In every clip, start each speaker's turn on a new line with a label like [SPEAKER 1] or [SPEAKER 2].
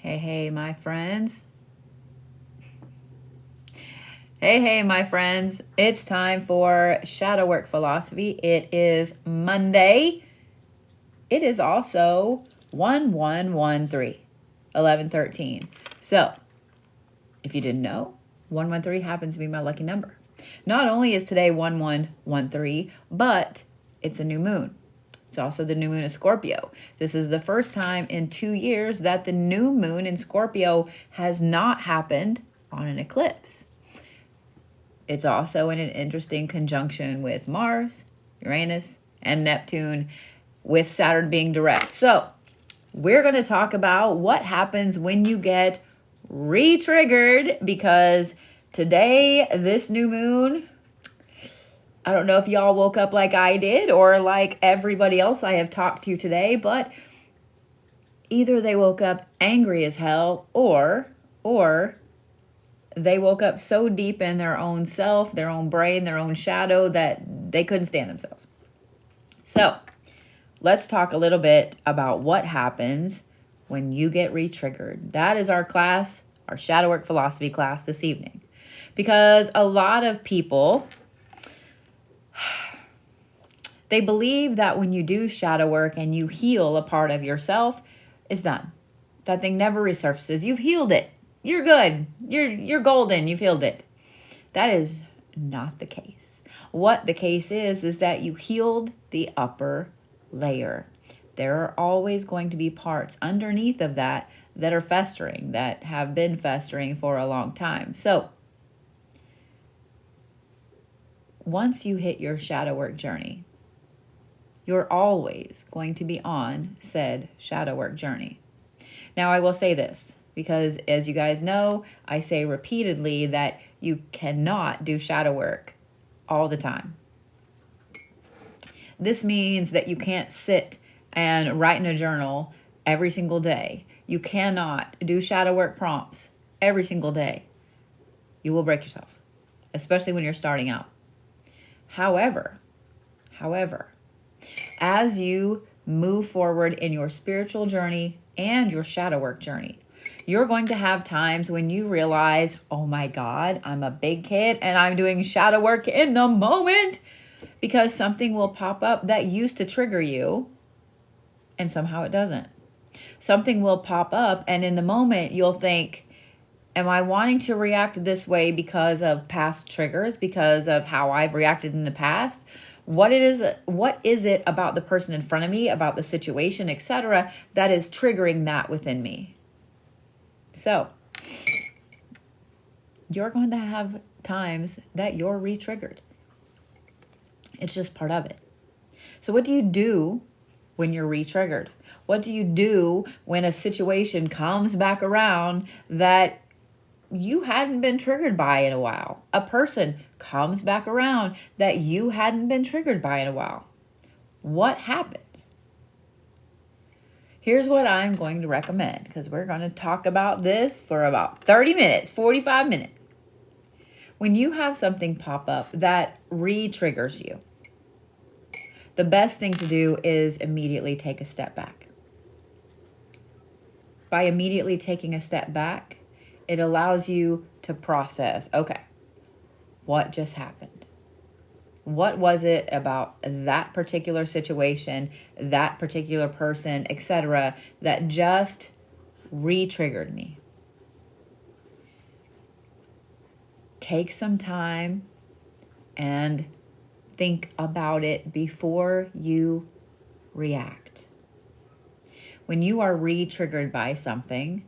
[SPEAKER 1] Hey, my friends. Hey, my friends. It's time for Shadow Work Philosophy. It is Monday. It is also 1113, 1113. So, if you didn't know, 113 happens to be my lucky number. Not only is today 1113, but it's a new moon. It's also the new moon of Scorpio. This is the first time in 2 years that the new moon in Scorpio has not happened on an eclipse. It's also in an interesting conjunction with Mars, Uranus, and Neptune, with Saturn being direct. So we're going to talk about what happens when you get re-triggered, because today, this new moon, I don't know if y'all woke up like I did or like everybody else I have talked to today, but either they woke up angry as hell or they woke up so deep in their own self, their own brain, their own shadow that they couldn't stand themselves. So let's talk a little bit about what happens when you get re-triggered. That is our class, our Shadow Work Philosophy class this evening. Because a lot of people, they believe that when you do shadow work and you heal a part of yourself, it's done. That thing never resurfaces. You've healed it. You're good. You're golden. You've healed it. That is not the case. What the case is that you healed the upper layer. There are always going to be parts underneath of that are festering, that have been festering for a long time. So once you hit your shadow work journey, you're always going to be on said shadow work journey. Now, I will say this, because as you guys know, I say repeatedly that you cannot do shadow work all the time. This means that you can't sit and write in a journal every single day. You cannot do shadow work prompts every single day. You will break yourself, especially when you're starting out. However, as you move forward in your spiritual journey and your shadow work journey, you're going to have times when you realize, oh my God, I'm a big kid and I'm doing shadow work in the moment, because something will pop up that used to trigger you and somehow it doesn't. Something will pop up and in the moment you'll think, am I wanting to react this way because of past triggers, because of how I've reacted in the past? What is it about the person in front of me, about the situation, etc., that is triggering that within me? So you're going to have times that you're re-triggered. It's just part of it. So what do you do when you're re-triggered? What do you do when a situation comes back around that you hadn't been triggered by in a while? A person comes back around that you hadn't been triggered by in a while. What happens? Here's what I'm going to recommend, because we're going to talk about this for about 30 minutes, 45 minutes. When you have something pop up that re-triggers you, the best thing to do is immediately take a step back. By immediately taking a step back, it allows you to process, okay, what just happened? What was it about that particular situation, that particular person, etc., that just re-triggered me? Take some time and think about it before you react. When you are re-triggered by something,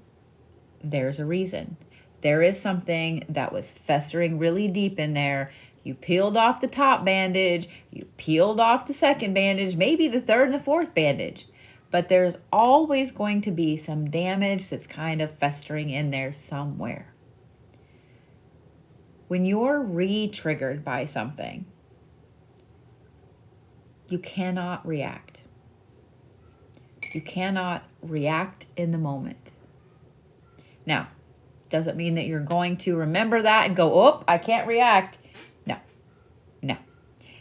[SPEAKER 1] there's a reason. There is something that was festering really deep in there. You peeled off the top bandage, you peeled off the second bandage, maybe the third and the fourth bandage. But there's always going to be some damage that's kind of festering in there somewhere. When you're re-triggered by something, you cannot react. You cannot react in the moment. Now, doesn't mean that you're going to remember that and go, oh, I can't react. No.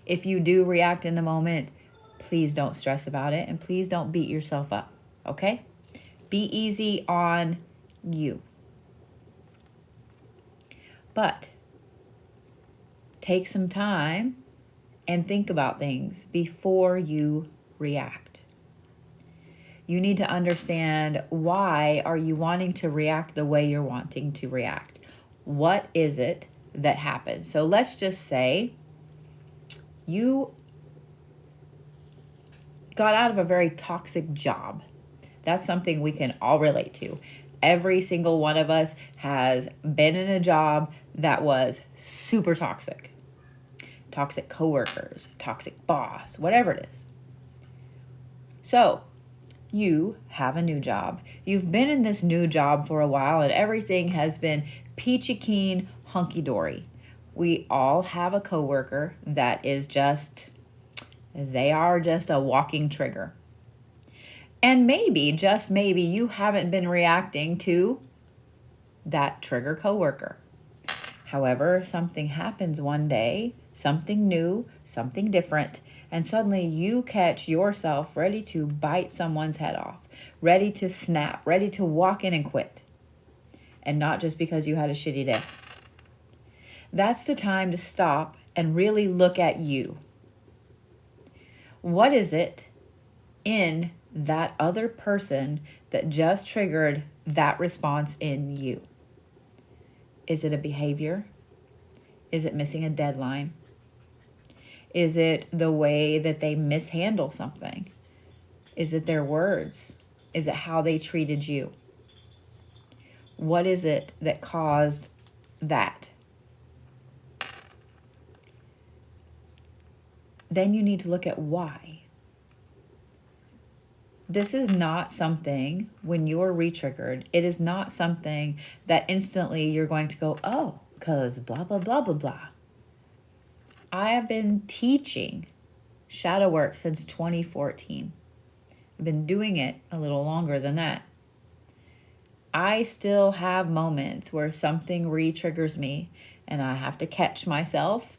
[SPEAKER 1] If you do react in the moment, please don't stress about it and please don't beat yourself up, okay? Be easy on you. But take some time and think about things before you react. You need to understand, why are you wanting to react the way you're wanting to react? What is it that happened? So let's just say you got out of a very toxic job. That's something we can all relate to. Every single one of us has been in a job that was super toxic. Toxic coworkers, toxic boss, whatever it is. So you have a new job. You've been in this new job for a while and everything has been peachy keen, hunky-dory. We all have a coworker that is they are just a walking trigger. And maybe, just maybe, you haven't been reacting to that trigger coworker. However, something happens one day, something new, something different, and suddenly you catch yourself ready to bite someone's head off, ready to snap, ready to walk in and quit. And not just because you had a shitty day. That's the time to stop and really look at you. What is it in that other person that just triggered that response in you? Is it a behavior? Is it missing a deadline? Is it the way that they mishandle something? Is it their words? Is it how they treated you? What is it that caused that? Then you need to look at why. This is not something, when you're re-triggered, it is not something that instantly you're going to go, oh, because blah, blah, blah, blah, blah. I have been teaching shadow work since 2014. I've been doing it a little longer than that. I still have moments where something re-triggers me and I have to catch myself.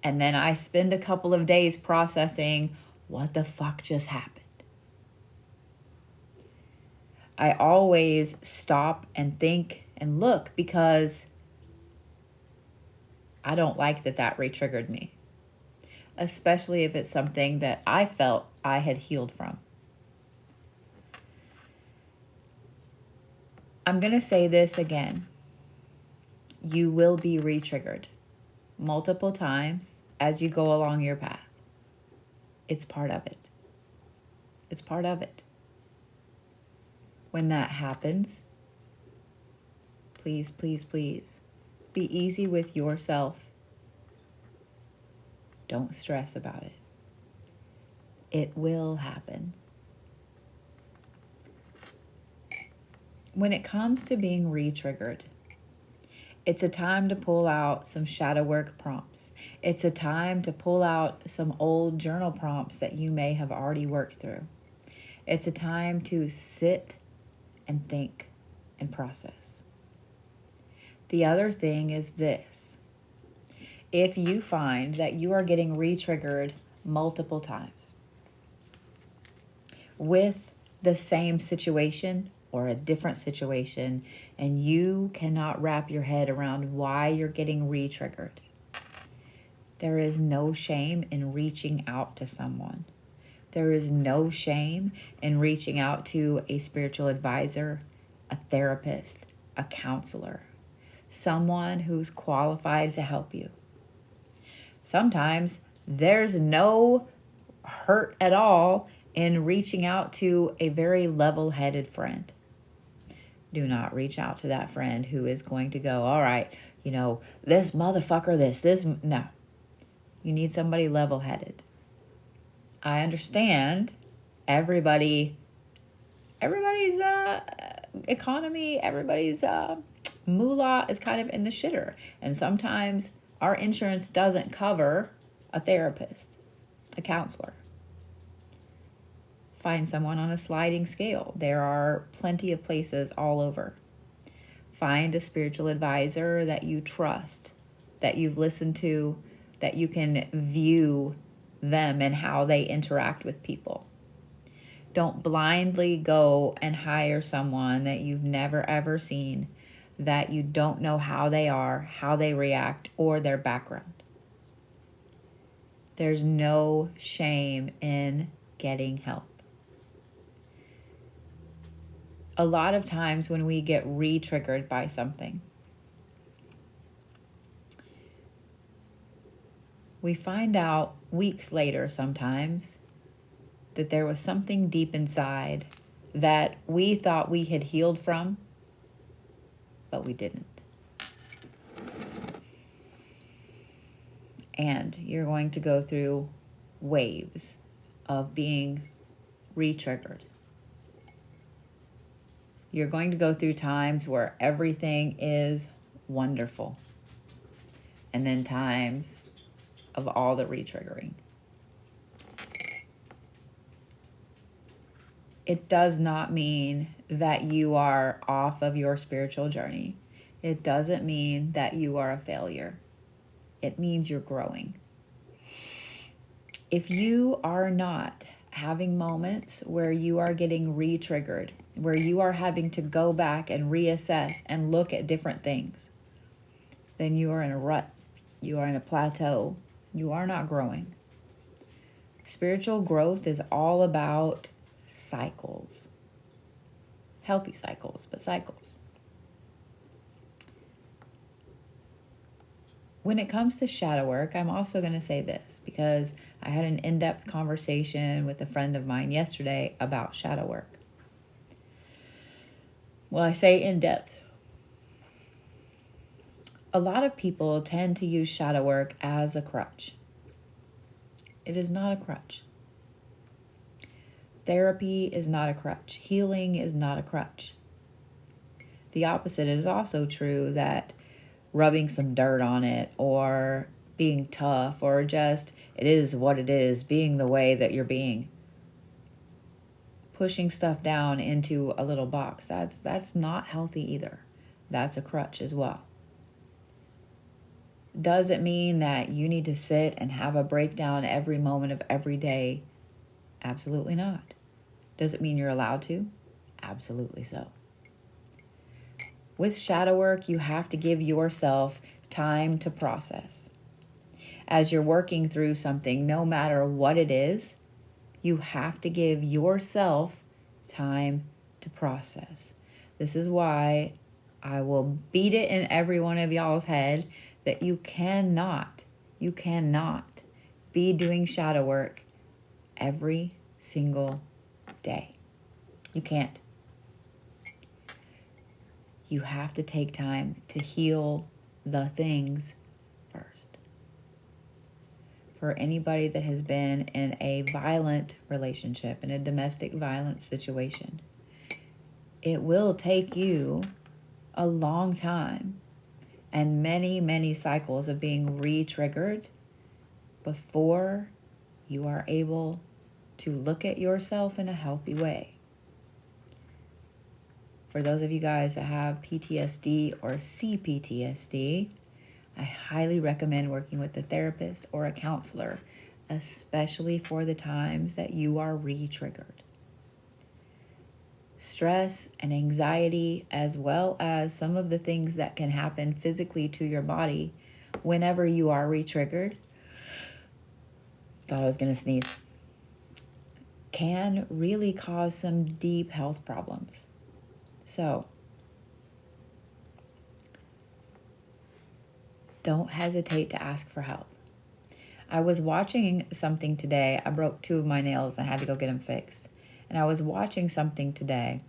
[SPEAKER 1] And then I spend a couple of days processing what the fuck just happened. I always stop and think and look because I don't like that re-triggered me. Especially if it's something that I felt I had healed from. I'm going to say this again. You will be re-triggered multiple times as you go along your path. It's part of it. It's part of it. When that happens, please, please, please, be easy with yourself. Don't stress about it. It will happen. When it comes to being re-triggered, it's a time to pull out some shadow work prompts. It's a time to pull out some old journal prompts that you may have already worked through. It's a time to sit and think and process. The other thing is this. If you find that you are getting re-triggered multiple times with the same situation or a different situation, and you cannot wrap your head around why you're getting re-triggered, there is no shame in reaching out to someone. There is no shame in reaching out to a spiritual advisor, a therapist, a counselor, someone who's qualified to help you. Sometimes there's no hurt at all in reaching out to a very level-headed friend. Do not reach out to that friend who is going to go, all right, this motherfucker, no. You need somebody level-headed. I understand everybody's economy, everybody's moolah is kind of in the shitter. And sometimes our insurance doesn't cover a therapist, a counselor. Find someone on a sliding scale. There are plenty of places all over. Find a spiritual advisor that you trust, that you've listened to, that you can view them and how they interact with people. Don't blindly go and hire someone that you've never ever seen, that you don't know how they are, how they react, or their background. There's no shame in getting help. A lot of times when we get re-triggered by something, we find out weeks later sometimes that there was something deep inside that we thought we had healed from, but we didn't. And you're going to go through waves of being re-triggered. You're going to go through times where everything is wonderful, and then times of all the re-triggering. It does not mean that you are off of your spiritual journey. It doesn't mean that you are a failure. It means you're growing. If you are not having moments where you are getting re-triggered, where you are having to go back and reassess and look at different things, then you are in a rut. You are in a plateau. You are not growing. Spiritual growth is all about cycles. Healthy cycles, but cycles. When it comes to shadow work, I'm also going to say this because I had an in-depth conversation with a friend of mine yesterday about shadow work. Well, I say in-depth. A lot of people tend to use shadow work as a crutch. It is not a crutch. Therapy is not a crutch. Healing is not a crutch. The opposite is also true, that rubbing some dirt on it or being tough or just it is what it is, being the way that you're being, pushing stuff down into a little box, that's not healthy either. That's a crutch as well. Does it mean that you need to sit and have a breakdown every moment of every day? Absolutely not. Does it mean you're allowed to? Absolutely so. With shadow work, you have to give yourself time to process. As you're working through something, no matter what it is, you have to give yourself time to process. This is why I will beat it in every one of y'all's head that you cannot be doing shadow work every single day. You can't. You have to take time to heal the things first. For anybody that has been in a violent relationship, in a domestic violence situation, it will take you a long time and many, many cycles of being re-triggered before you are able to look at yourself in a healthy way. For those of you guys that have PTSD or CPTSD, I highly recommend working with a therapist or a counselor, especially for the times that you are re-triggered. Stress and anxiety, as well as some of the things that can happen physically to your body whenever you are re-triggered, thought I was going to sneeze, can really cause some deep health problems. So, don't hesitate to ask for help. I was watching something today. I broke 2 of my nails and I had to go get them fixed. And I was watching something today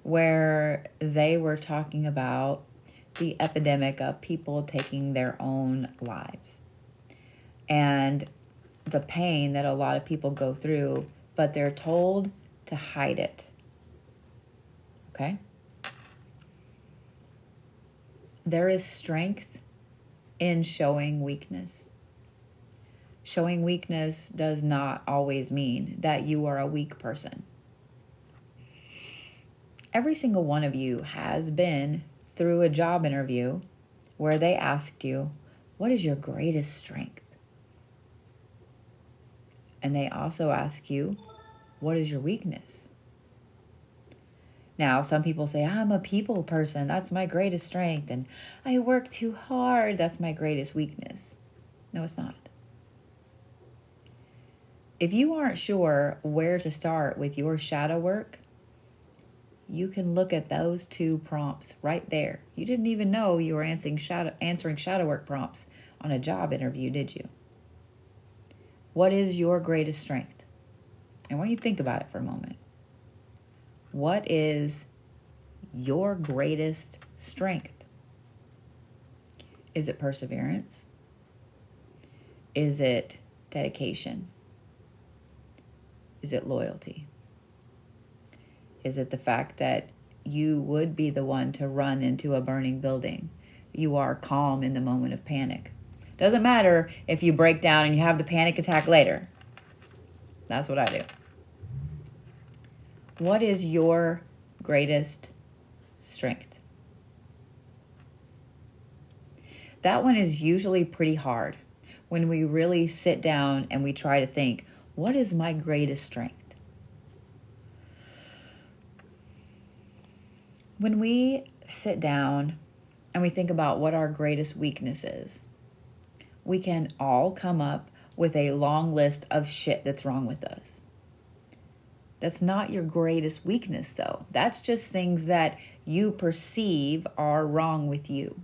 [SPEAKER 1] where they were talking about the epidemic of people taking their own lives and the pain that a lot of people go through, but they're told to hide it. Okay? There is strength in showing weakness. Showing weakness does not always mean that you are a weak person. Every single one of you has been through a job interview where they asked you, what is your greatest strength? And they also ask you, What is your weakness? Now, some people say, I'm a people person. That's my greatest strength. And I work too hard. That's my greatest weakness. No, it's not. If you aren't sure where to start with your shadow work, you can look at those two prompts right there. You didn't even know you were answering shadow work prompts on a job interview, did you? What is your greatest strength? And when you think about it for a moment, what is your greatest strength? Is it perseverance? Is it dedication? Is it loyalty? Is it the fact that you would be the one to run into a burning building? You are calm in the moment of panic. Doesn't matter if you break down and you have the panic attack later. That's what I do. What is your greatest strength? That one is usually pretty hard when we really sit down and we try to think, what is my greatest strength? When we sit down and we think about what our greatest weakness is, we can all come up with a long list of shit that's wrong with us. That's not your greatest weakness, though. That's just things that you perceive are wrong with you.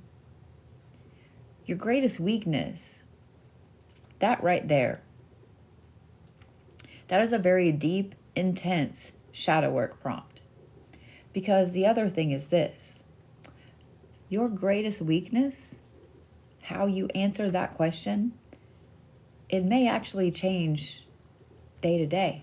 [SPEAKER 1] Your greatest weakness, that right there, that is a very deep, intense shadow work prompt. Because the other thing is this: your greatest weakness, how you answer that question, it may actually change day to day.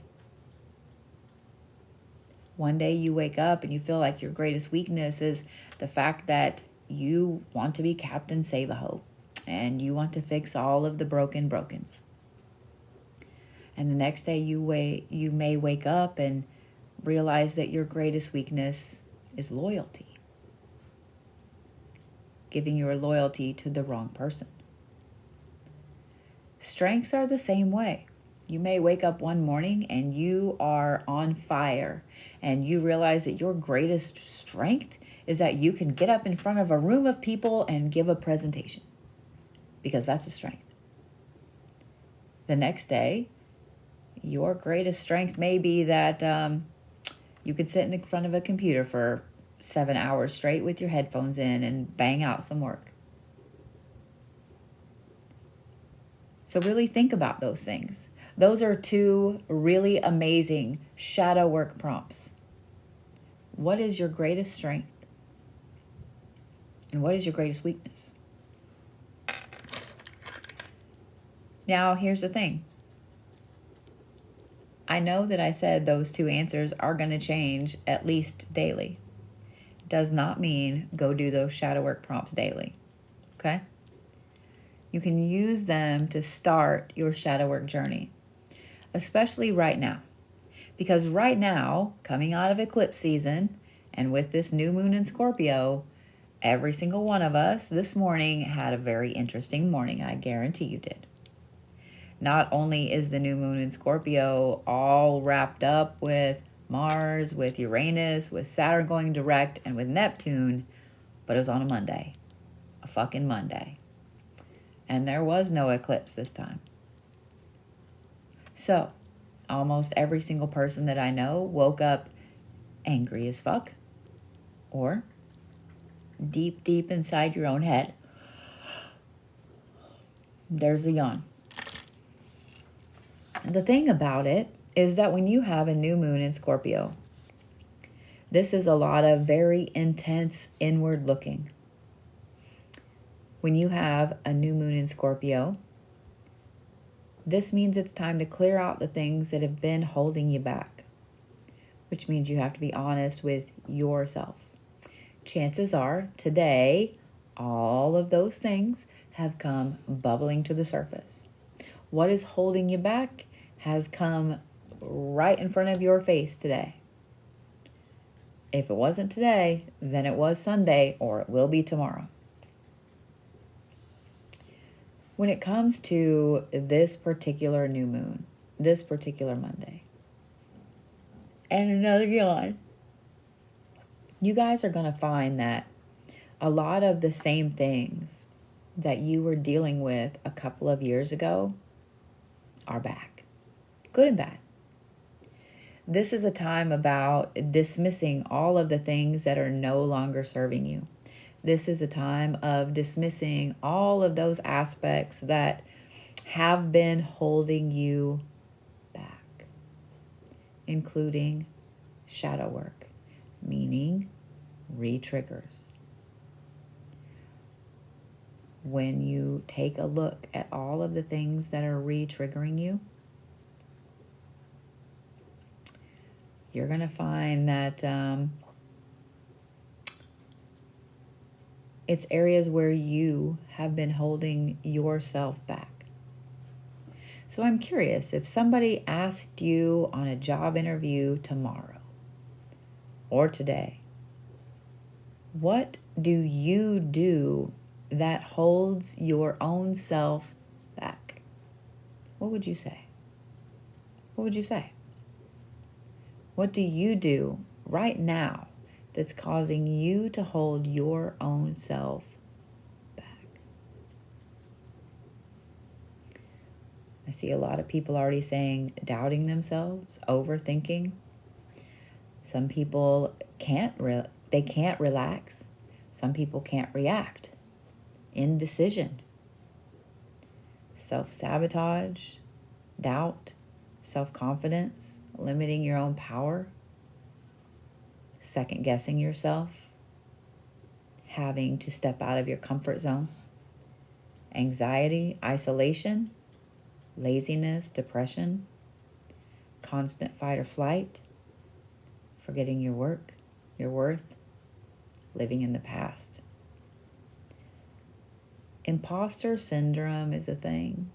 [SPEAKER 1] One day you wake up and you feel like your greatest weakness is the fact that you want to be Captain Save-A-Ho and you want to fix all of the brokens. And the next day you may wake up and realize that your greatest weakness is loyalty. Giving your loyalty to the wrong person. Strengths are the same way. You may wake up one morning and you are on fire and you realize that your greatest strength is that you can get up in front of a room of people and give a presentation, because that's a strength. The next day, your greatest strength may be that you could sit in front of a computer for 7 hours straight with your headphones in and bang out some work. So really think about those things. Those are two really amazing shadow work prompts. What is your greatest strength? And what is your greatest weakness? Now, here's the thing. I know that I said those two answers are going to change at least daily. Does not mean go do those shadow work prompts daily. Okay? You can use them to start your shadow work journey, especially right now. Because right now, coming out of eclipse season, and with this new moon in Scorpio, every single one of us this morning had a very interesting morning. I guarantee you did. Not only is the new moon in Scorpio all wrapped up with Mars, with Uranus, with Saturn going direct, and with Neptune, but it was on a Monday. A fucking Monday. And there was no eclipse this time. So, almost every single person that I know woke up angry as fuck, or deep, deep inside your own head, there's the yawn. And the thing about it is that when you have a new moon in Scorpio, this is a lot of very intense inward looking. When you have a new moon in Scorpio, this means it's time to clear out the things that have been holding you back, which means you have to be honest with yourself. Chances are today, all of those things have come bubbling to the surface. What is holding you back has come right in front of your face today. If it wasn't today, then it was Sunday, or it will be tomorrow. When it comes to this particular new moon, this particular Monday, And another yawn. You guys are going to find that a lot of the same things that you were dealing with a couple of years ago are back, good and bad. This is a time about dismissing all of the things that are no longer serving you. This is a time of dismissing all of those aspects that have been holding you back, including shadow work, meaning retriggers. When you take a look at all of the things that are re-triggering you, you're going to find that it's areas where you have been holding yourself back. So I'm curious, if somebody asked you on a job interview tomorrow or today, what do you do that holds your own self back? What would you say? What would you say? What do you do right now that's causing you to hold your own self back? I see a lot of people already saying doubting themselves, overthinking. Some people can't relax. Some people can't react. Indecision, self-sabotage, doubt, self-confidence, limiting your own power, second-guessing yourself, having to step out of your comfort zone, anxiety, isolation, laziness, depression, constant fight or flight, forgetting your work, your worth, living in the past. Imposter syndrome is a thing.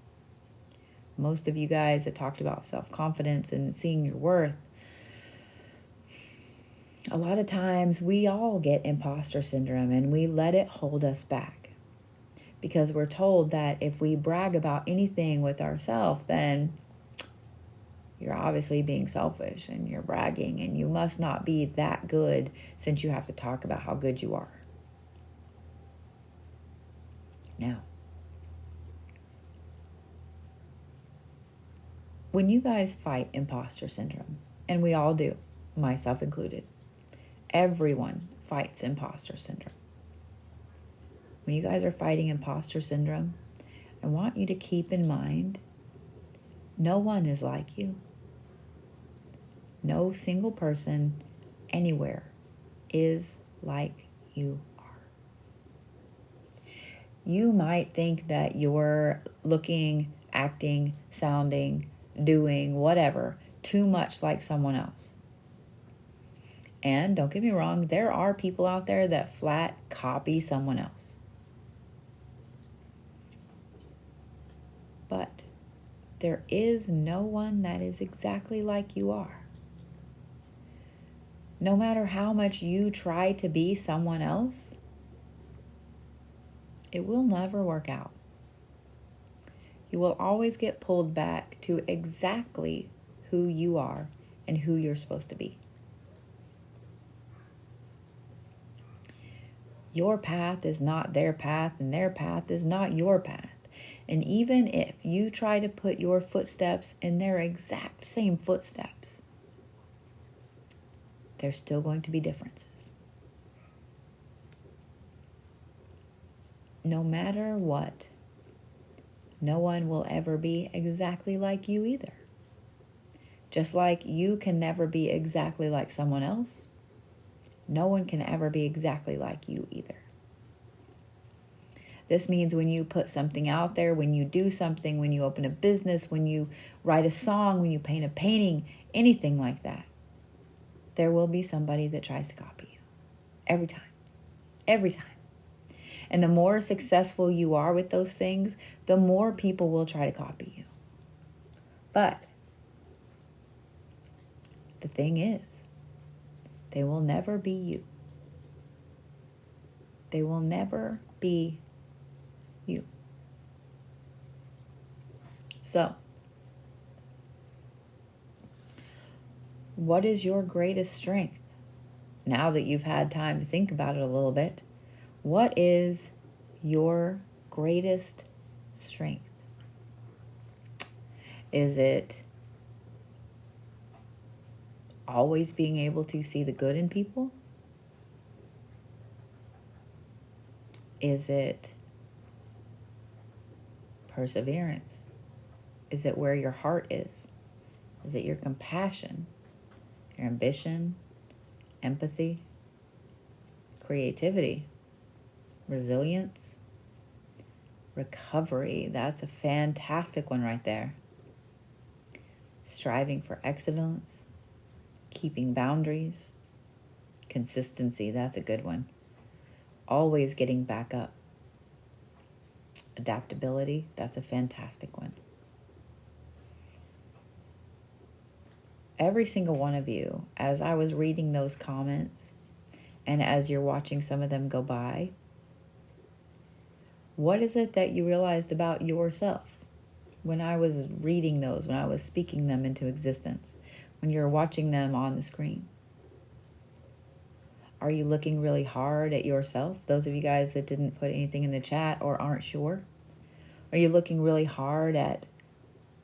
[SPEAKER 1] Most of you guys that talked about self-confidence and seeing your worth, a lot of times we all get imposter syndrome and we let it hold us back because we're told that if we brag about anything with ourselves, then you're obviously being selfish and you're bragging and you must not be that good since you have to talk about how good you are. Now, when you guys fight imposter syndrome, and we all do, myself included, everyone fights imposter syndrome. When you guys are fighting imposter syndrome, I want you to keep in mind, no one is like you. No single person anywhere is like you are. You might think that you're looking, acting, sounding, doing, whatever, too much like someone else. And don't get me wrong, there are people out there that flat copy someone else. But there is no one that is exactly like you are. No matter how much you try to be someone else, it will never work out. You will always get pulled back to exactly who you are and who you're supposed to be. Your path is not their path, and their path is not your path. And even if you try to put your footsteps in their exact same footsteps, there's still going to be differences. No matter what, no one will ever be exactly like you either. Just like you can never be exactly like someone else, no one can ever be exactly like you either. This means when you put something out there, when you do something, when you open a business, when you write a song, when you paint a painting, anything like that, there will be somebody that tries to copy you. Every time. Every time. And the more successful you are with those things, the more people will try to copy you. But the thing is, they will never be you. They will never be you. So, What is your greatest strength? Now that you've had time to think about it a little bit, what is your greatest strength? Is it always being able to see the good in people? Is it perseverance? Is it where your heart is? Is it your compassion, your ambition, empathy, creativity, resilience, recovery? That's a fantastic one right there. Striving for excellence, keeping boundaries, consistency. That's a good one. Always getting back up. Adaptability. That's a fantastic one. Every single one of you, as I was reading those comments and as you're watching some of them go by, what is it that you realized about yourself when I was reading those, when I was speaking them into existence, when you're watching them on the screen? Are you looking really hard at yourself? Those of you guys that didn't put anything in the chat or aren't sure, are you looking really hard at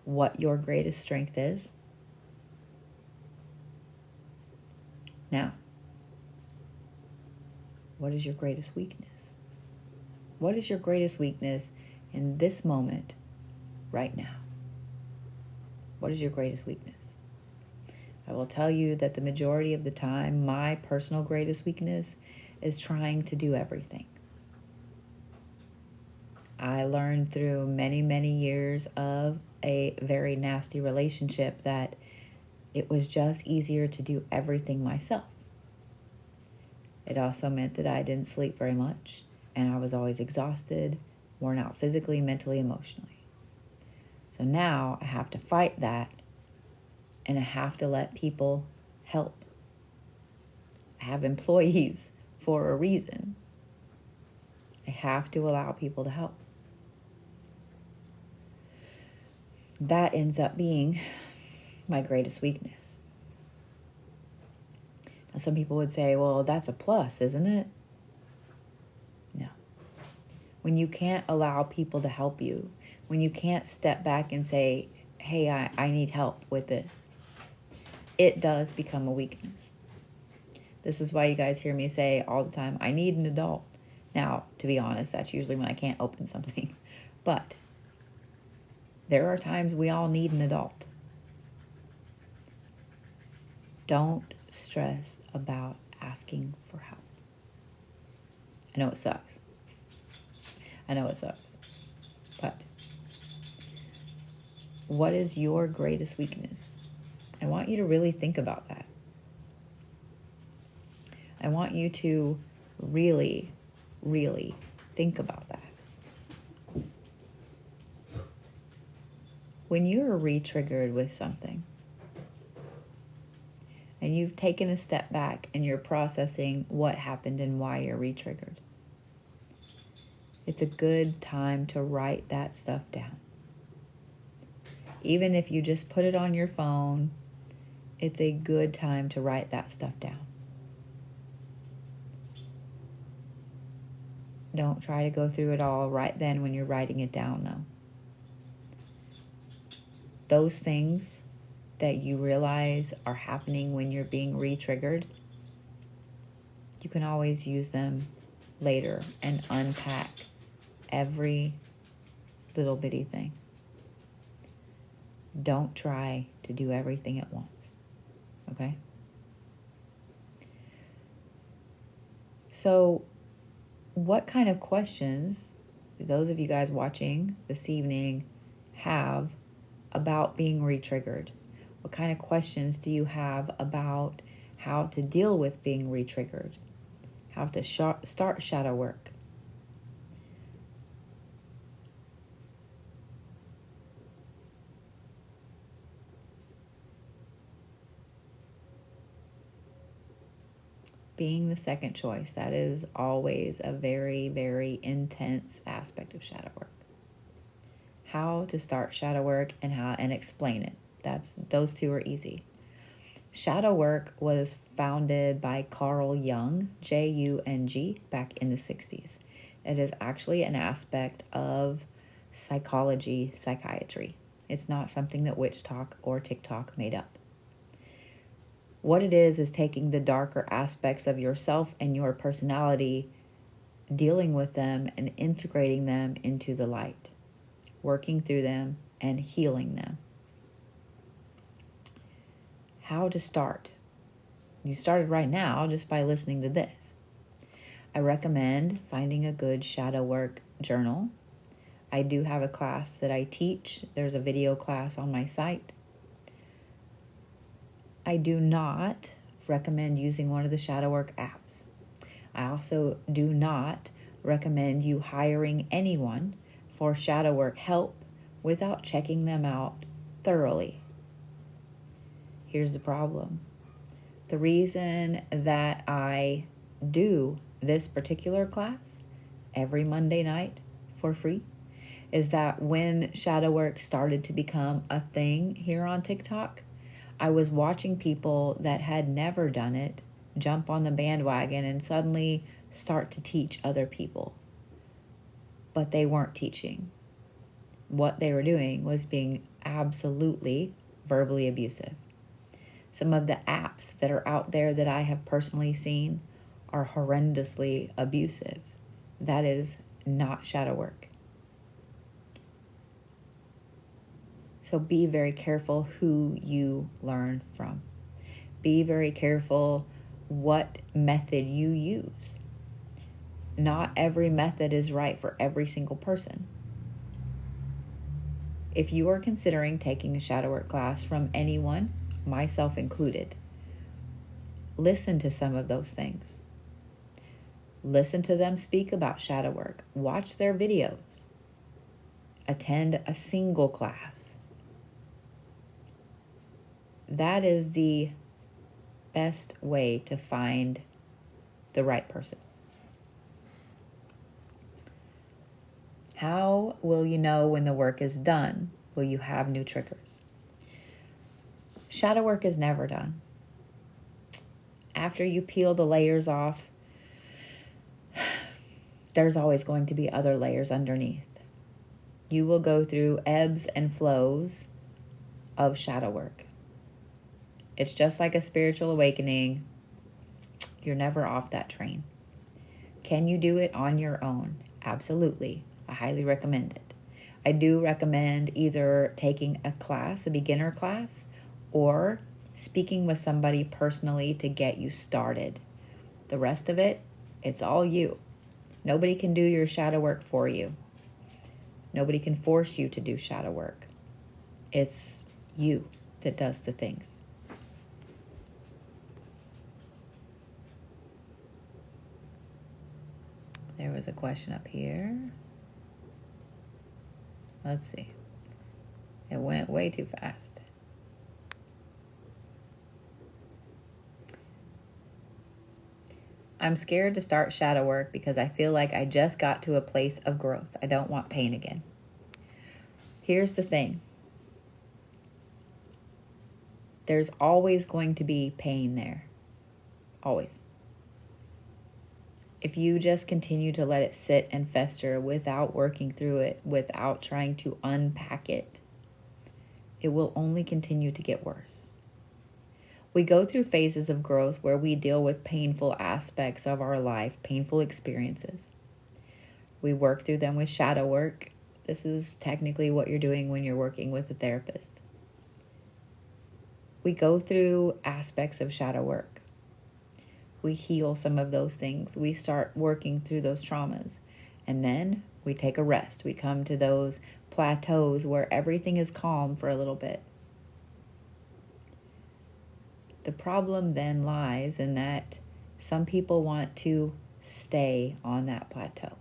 [SPEAKER 1] what your greatest strength is? Now, what is your greatest weakness? What is your greatest weakness in this moment, right now? What is your greatest weakness? I will tell you that the majority of the time, my personal greatest weakness is trying to do everything. I learned through many, many years of a very nasty relationship that it was just easier to do everything myself. It also meant that I didn't sleep very much, and I was always exhausted, worn out physically, mentally, emotionally. So now I have to fight that, and I have to let people help. I have employees for a reason. I have to allow people to help. That ends up being my greatest weakness. Now, some people would say, well, that's a plus, isn't it? No. When you can't allow people to help you, when you can't step back and say, hey, I need help with this, it does become a weakness. This is why you guys hear me say all the time, I need an adult. Now, to be honest, that's usually when I can't open something. But there are times we all need an adult. Don't stress about asking for help. I know it sucks. I know it sucks. But what is your greatest weakness? I want you to really think about that. I want you to really, really think about that. When you're re-triggered with something, and you've taken a step back and you're processing what happened and why you're re-triggered, it's a good time to write that stuff down. Even if you just put it on your phone, it's a good time to write that stuff down. Don't try to go through it all right then when you're writing it down, though. Those things that you realize are happening when you're being re-triggered, you can always use them later and unpack every little bitty thing. Don't try to do everything at once, okay? So what kind of questions do those of you guys watching this evening have about being re-triggered? What kind of questions do you have about how to deal with being re-triggered? How to start shadow work? Being the second choice, that is always a very, very intense aspect of shadow work. How to start shadow work and explain it. Those two are easy. Shadow work was founded by Carl Jung, Jung, back in the 60s. It is actually an aspect of psychology, psychiatry. It's not something that Witch Talk or TikTok made up. What it is taking the darker aspects of yourself and your personality, dealing with them and integrating them into the light, working through them and healing them. How to start? You started right now just by listening to this. I recommend finding a good shadow work journal. I do have a class that I teach. There's a video class on my site. I do not recommend using one of the shadow work apps. I also do not recommend you hiring anyone for shadow work help without checking them out thoroughly. Here's the problem. The reason that I do this particular class every Monday night for free is that when shadow work started to become a thing here on TikTok, I was watching people that had never done it jump on the bandwagon and suddenly start to teach other people. But they weren't teaching. What they were doing was being absolutely verbally abusive. Some of the apps that are out there that I have personally seen are horrendously abusive. That is not shadow work. So be very careful who you learn from. Be very careful what method you use. Not every method is right for every single person. If you are considering taking a shadow work class from anyone, myself included, listen to some of those things. Listen to them speak about shadow work. Watch their videos. Attend a single class. That is the best way to find the right person. How will you know when the work is done? Will you have new triggers? Shadow work is never done. After you peel the layers off, there's always going to be other layers underneath. You will go through ebbs and flows of shadow work. It's just like a spiritual awakening. You're never off that train. Can you do it on your own? Absolutely. I highly recommend it. I do recommend either taking a class, a beginner class, or speaking with somebody personally to get you started. The rest of it, it's all you. Nobody can do your shadow work for you. Nobody can force you to do shadow work. It's you that does the things. There was a question up here. Let's see. It went way too fast. I'm scared to start shadow work because I feel like I just got to a place of growth. I don't want pain again. Here's the thing. There's always going to be pain there. Always. If you just continue to let it sit and fester without working through it, without trying to unpack it, it will only continue to get worse. We go through phases of growth where we deal with painful aspects of our life, painful experiences. We work through them with shadow work. This is technically what you're doing when you're working with a therapist. We go through aspects of shadow work. We heal some of those things. We start working through those traumas. And then we take a rest. We come to those plateaus where everything is calm for a little bit. The problem then lies in that some people want to stay on that plateau.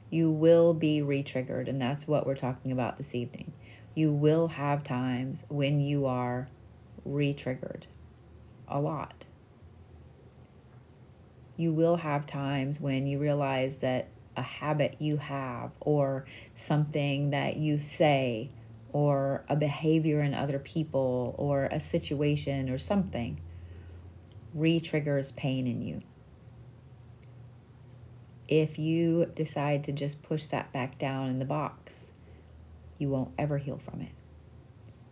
[SPEAKER 1] You will be retriggered, and that's what we're talking about this evening. You will have times when you are retriggered. A lot. You will have times when you realize that a habit you have or something that you say or a behavior in other people or a situation or something re-triggers pain in you. If you decide to just push that back down in the box, you won't ever heal from it.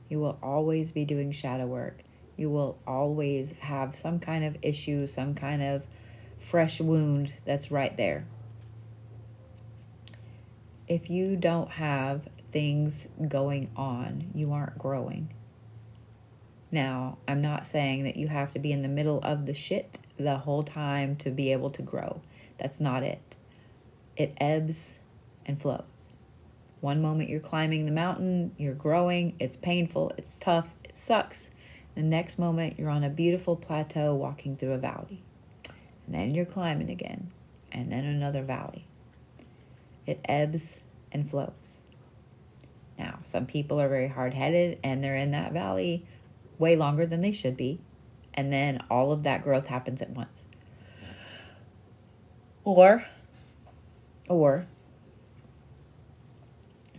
[SPEAKER 1] You will always be doing shadow work. You will always have some kind of issue, some kind of fresh wound that's right there. If you don't have things going on, you aren't growing. Now, I'm not saying that you have to be in the middle of the shit the whole time to be able to grow. That's not it. It ebbs and flows. One moment you're climbing the mountain, you're growing, it's painful, it's tough, it sucks. The next moment you're on a beautiful plateau walking through a valley. And then you're climbing again, and then another valley. It ebbs and flows. Now, some people are very hard-headed and they're in that valley way longer than they should be. And then all of that growth happens at once. Or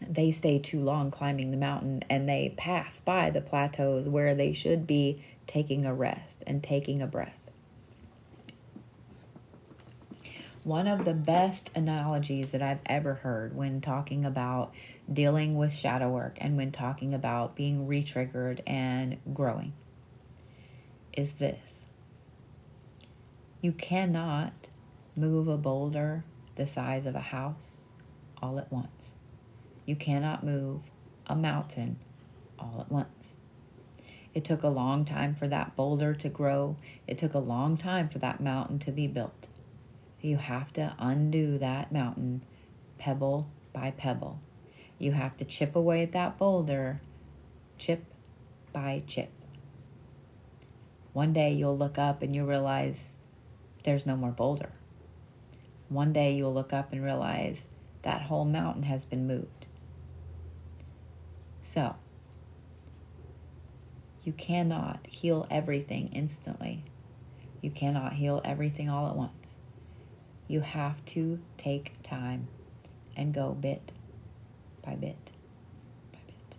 [SPEAKER 1] they stay too long climbing the mountain and they pass by the plateaus where they should be taking a rest and taking a breath. One of the best analogies that I've ever heard when talking about dealing with shadow work and when talking about being retriggered and growing is this. You cannot move a boulder the size of a house all at once. You cannot move a mountain all at once. It took a long time for that boulder to grow. It took a long time for that mountain to be built. You have to undo that mountain pebble by pebble. You have to chip away at that boulder chip by chip. One day you'll look up and you'll realize there's no more boulder. One day you'll look up and realize that whole mountain has been moved. So, you cannot heal everything instantly. You cannot heal everything all at once. You have to take time and go bit by bit by bit.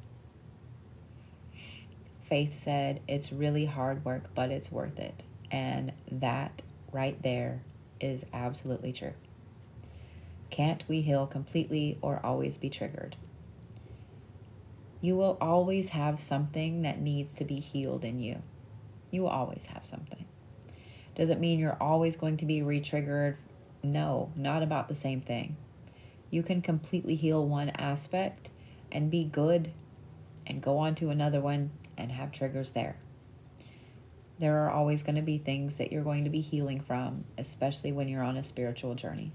[SPEAKER 1] Faith said, it's really hard work, but it's worth it. And that right there is absolutely true. Can't we heal completely or always be triggered? You will always have something that needs to be healed in you. You will always have something. Does it mean you're always going to be re-triggered? No, not about the same thing. You can completely heal one aspect and be good and go on to another one and have triggers there. There are always going to be things that you're going to be healing from, especially when you're on a spiritual journey.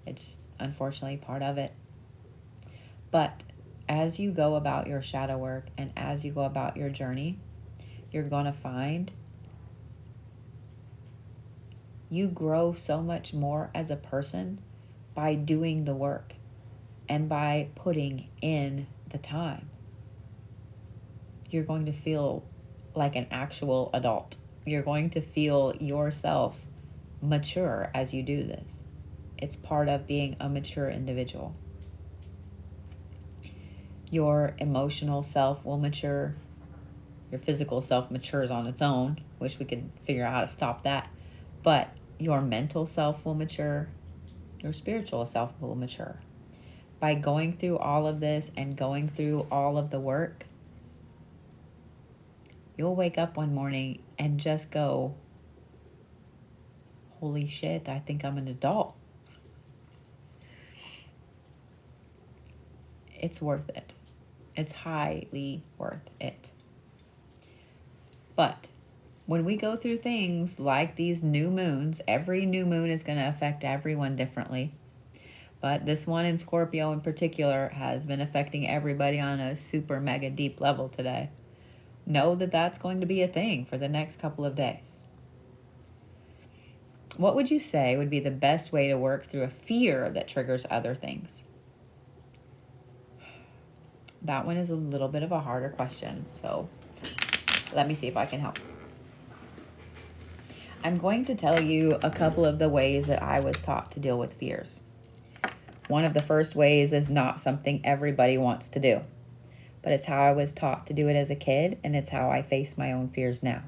[SPEAKER 1] It's unfortunately part of it. But as you go about your shadow work and as you go about your journey, you're going to find you grow so much more as a person by doing the work and by putting in the time. You're going to feel like an actual adult. You're going to feel yourself mature as you do this. It's part of being a mature individual. Your emotional self will mature. Your physical self matures on its own. Wish we could figure out how to stop that. But your mental self will mature. Your spiritual self will mature. By going through all of this and going through all of the work, you'll wake up one morning and just go, holy shit, I think I'm an adult. It's worth it. It's highly worth it. But when we go through things like these new moons, every new moon is going to affect everyone differently. But this one in Scorpio in particular has been affecting everybody on a super mega deep level today. Know that that's going to be a thing for the next couple of days. What would you say would be the best way to work through a fear that triggers other things? That one is a little bit of a harder question, so let me see if I can help. I'm going to tell you a couple of the ways that I was taught to deal with fears. One of the first ways is not something everybody wants to do, but it's how I was taught to do it as a kid, and it's how I face my own fears now.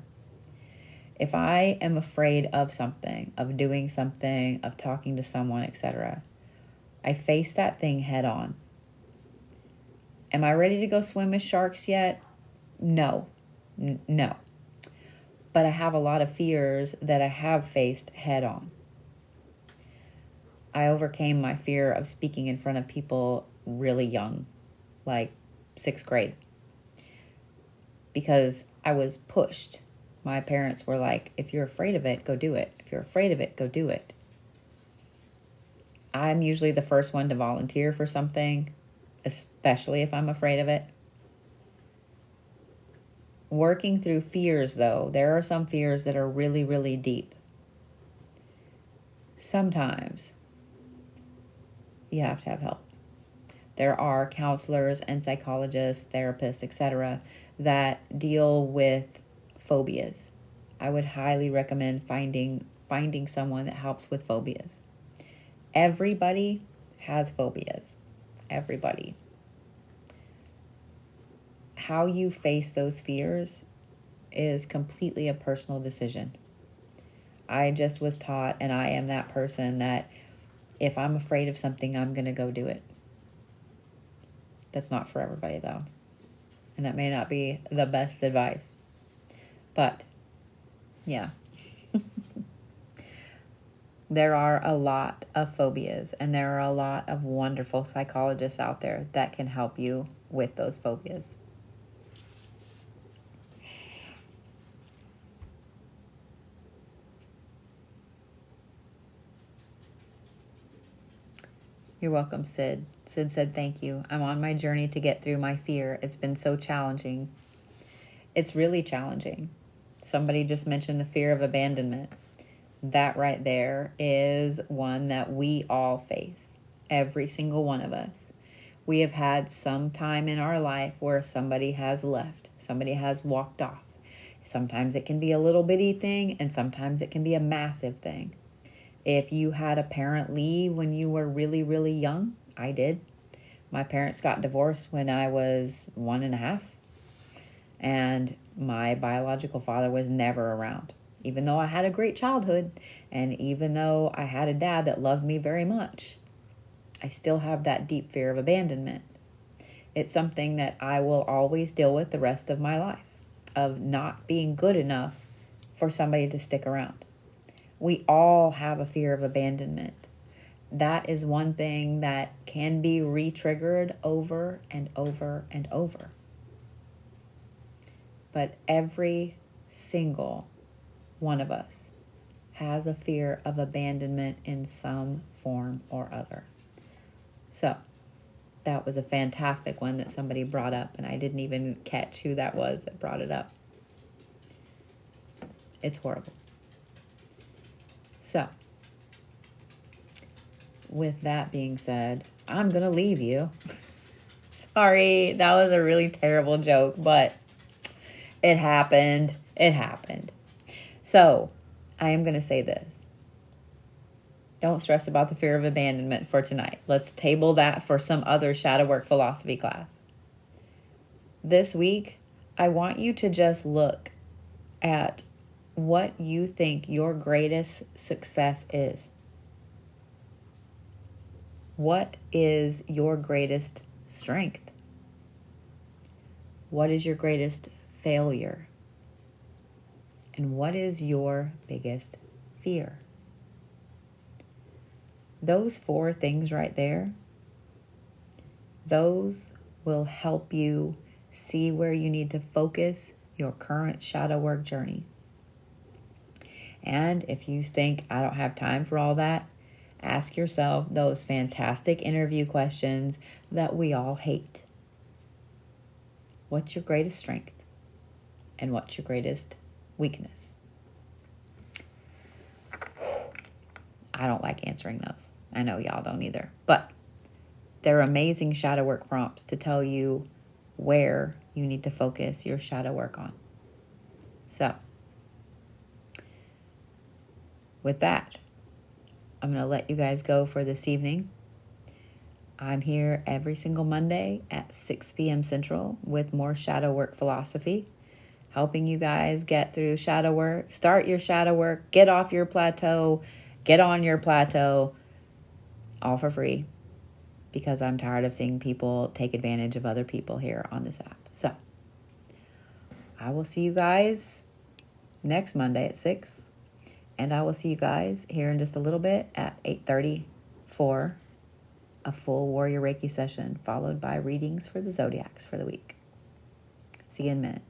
[SPEAKER 1] If I am afraid of something, of doing something, of talking to someone, etc., I face that thing head on. Am I ready to go swim with sharks yet? No. No. But I have a lot of fears that I have faced head on. I overcame my fear of speaking in front of people really young, like 6th grade, because I was pushed. My parents were like, if you're afraid of it, go do it. If you're afraid of it, go do it. I'm usually the first one to volunteer for something, especially if I'm afraid of it. Working through fears, though, there are some fears that are really, really deep. Sometimes you have to have help. There are counselors and psychologists, therapists, etc., that deal with phobias. I would highly recommend finding someone that helps with phobias. Everybody has phobias. Everybody. How you face those fears is completely a personal decision. I just was taught, and I am that person, that if I'm afraid of something, I'm going to go do it. That's not for everybody, though. And that may not be the best advice. But, yeah. There are a lot of phobias, and there are a lot of wonderful psychologists out there that can help you with those phobias. You're welcome, Sid. Sid said, thank you. I'm on my journey to get through my fear. It's been so challenging. It's really challenging. Somebody just mentioned the fear of abandonment. That right there is one that we all face. Every single one of us. We have had some time in our life where somebody has left. Somebody has walked off. Sometimes it can be a little bitty thing, and sometimes it can be a massive thing. If you had a parent leave when you were really, really young, I did. My parents got divorced when I was 1.5. And my biological father was never around. Even though I had a great childhood, and even though I had a dad that loved me very much, I still have that deep fear of abandonment. It's something that I will always deal with the rest of my life, of not being good enough for somebody to stick around. We all have a fear of abandonment. That is one thing that can be re-triggered over and over and over. But every single one of us has a fear of abandonment in some form or other. So that was a fantastic one that somebody brought up, and I didn't even catch who that was that brought it up. It's horrible. So, with that being said, I'm going to leave you. Sorry, that was a really terrible joke, but it happened. It happened. So, I am going to say this. Don't stress about the fear of abandonment for tonight. Let's table that for some other shadow work philosophy class. This week, I want you to just look at what you think your greatest success is. What is your greatest strength? What is your greatest failure? And what is your biggest fear? Those 4 things right there, those will help you see where you need to focus your current shadow work journey. And if you think, I don't have time for all that, ask yourself those fantastic interview questions that we all hate. What's your greatest strength? And what's your greatest weakness? I don't like answering those. I know y'all don't either. But they're amazing shadow work prompts to tell you where you need to focus your shadow work on. So, with that, I'm going to let you guys go for this evening. I'm here every single Monday at 6 p.m. Central with more shadow work philosophy, helping you guys get through shadow work, start your shadow work, get off your plateau, get on your plateau, all for free, because I'm tired of seeing people take advantage of other people here on this app. So I will see you guys next Monday at 6. And I will see you guys here in just a little bit at 8:30 for a full Warrior Reiki session, followed by readings for the zodiacs for the week. See you in a minute.